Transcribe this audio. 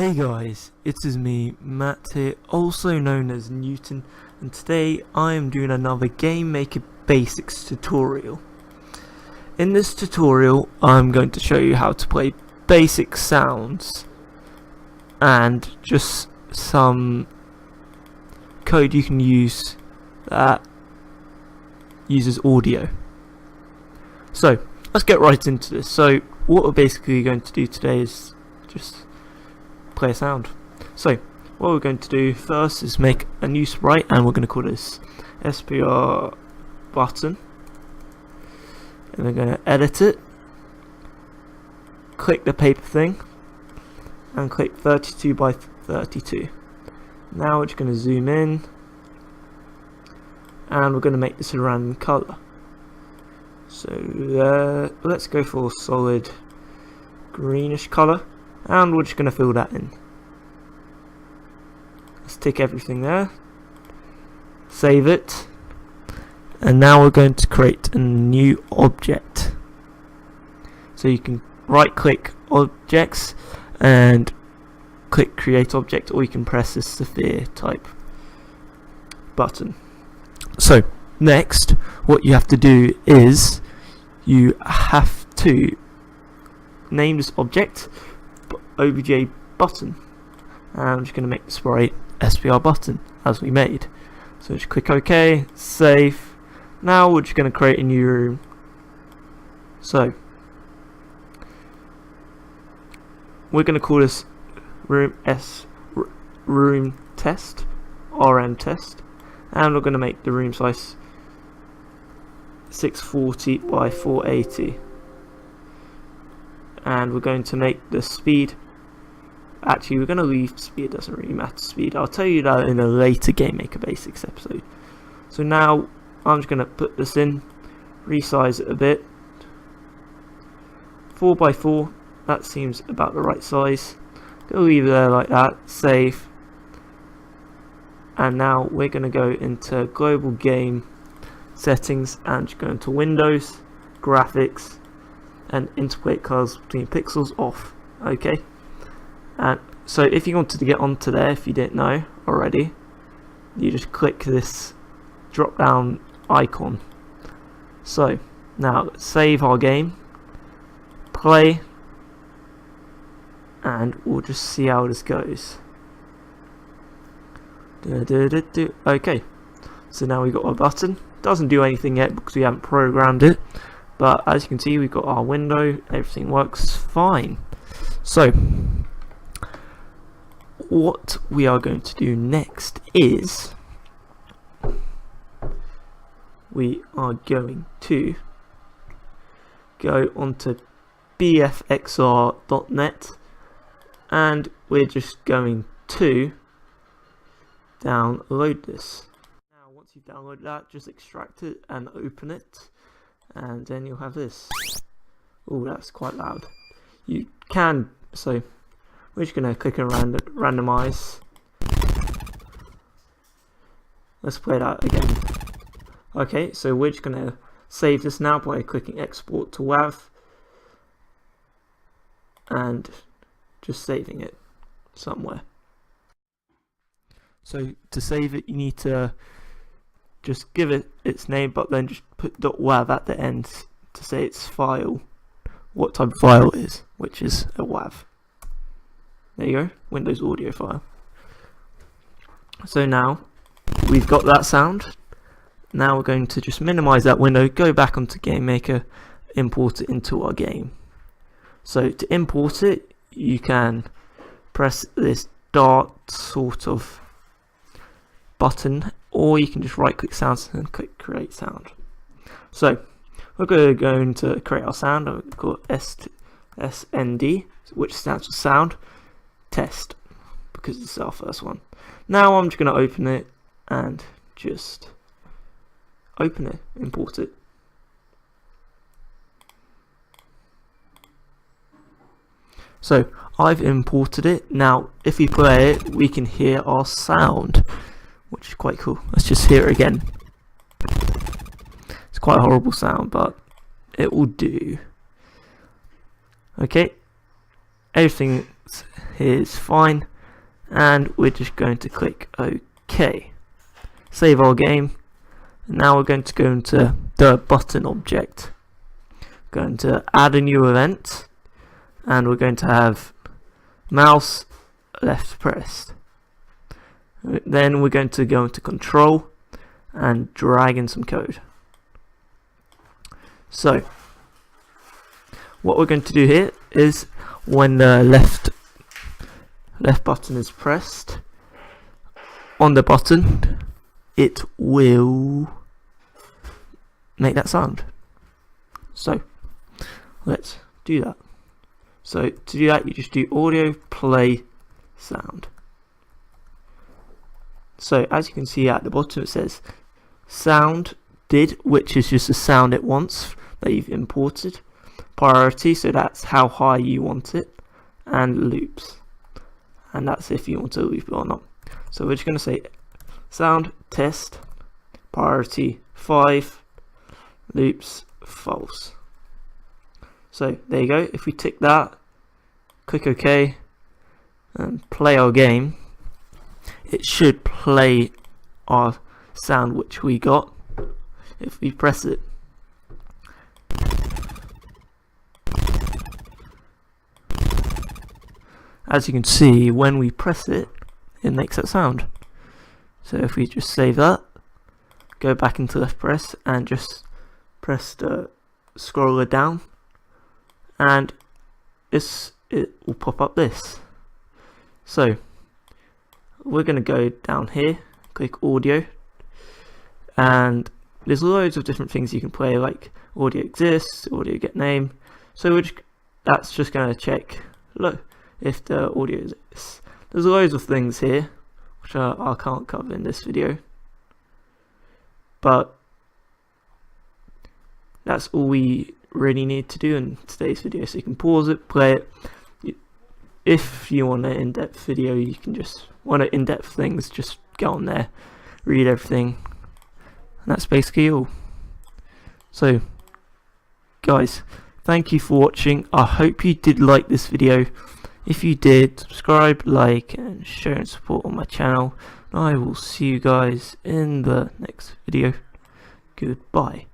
Hey guys, it is me, Matt here, also known as Newton, and today I am doing another GameMaker Basics tutorial. In this tutorial, I'm going to show you how to play basic sounds and just some code you can use that uses audio. So, let's get right into this. So, what we're basically going to do today is just play a sound. So what we're going to do first is make a new sprite, and we're going to call this SPR button, and we're going to edit it, click the paper thing and click 32 by 32. Now we're just going to zoom in and we're going to make this a random color. So let's go for a solid greenish color, and we're just going to fill that in. Let's tick everything there, save it, and now we're going to create a new object. So you can right click objects and click create object, or you can press this sphere type button. So next, what you have to do is you have to name this object obj button, and I'm just going to make the sprite SPR button as we made. So just click OK, save. Now we're just going to create a new room. So we're going to call this room room test, RM test, and we're going to make the room size 640 by 480, and we're going to make the speed. Actually, we're going to leave speed, doesn't really matter speed. I'll tell you that in a later GameMaker Basics episode. So now I'm just going to put this in, resize it a bit. 4 by 4, that seems about the right size. Gonna leave it there like that, save. And now we're going to go into global game settings and just go into Windows, graphics, and interplay colors between pixels off. Okay. And so if you wanted to get onto there, if you didn't know already, you just click this drop down icon. So now let's save our game, play, and we'll just see how this goes. Okay, so now we've got our button. Doesn't do anything yet because we haven't programmed it, but as you can see, we've got our window, everything works fine. So what we are going to do next is we are going to go onto bfxr.net, and we're just going to download this. Now once you've downloaded that, just extract it and open it, and then you'll have this. Oh, that's quite loud. You can, so we're just going to click and randomize. Let's play that again. Okay, so we're just going to save this now by clicking export to WAV and just saving it somewhere. So to save it, you need to just give it its name, but then just put .wav at the end to say its file, what type of file it is, which is a WAV. There you go, Windows audio file. So now we've got that sound. Now we're going to just minimize that window, go back onto GameMaker, import it into our game. So to import it, you can press this dart sort of button, or you can just right click sounds and click create sound. So we're going to create our sound. I'm going to call it SND, which stands for sound test, because it's our first one. Now I'm just going to open it and just open it, import it. So I've imported it. Now if we play it, we can hear our sound, which is quite cool. Let's just hear it again. It's quite a horrible sound, but it will do. Okay, everything here is fine, and we're just going to click OK. Save our game. Now we're going to go into the button object. Going to add a new event, and we're going to have mouse left pressed. Then we're going to go into control and drag in some code. So what we're going to do here is when the left button is pressed on the button, it will make that sound. So let's do that. So to do that, you just do audio play sound. So as you can see at the bottom, it says sound did, which is just the sound it wants that you've imported. Priority, so that's how high you want it, and loops, and that's if you want to loop it or not. So we're just going to say sound test priority 5 loops false. So there you go. If we tick that, click OK, and play our game, it should play our sound which we got if we press it. As you can see, when we press it, it makes that sound. So if we just save that, go back into left press and just press the scroller down, and it will pop up this. So we're going to go down here, click audio, and there's loads of different things you can play, like audio exists, audio get name. So that's just going to check, look, if the audio exists. There's loads of things here which I can't cover in this video, but that's all we really need to do in today's video. So you can pause it, play it. If you want an in-depth video, you can just want in-depth things, just go on there, read everything, and that's basically all. So guys, thank you for watching. I hope you did like this video. If you did, subscribe, like, and share and support on my channel. I will see you guys in the next video. Goodbye.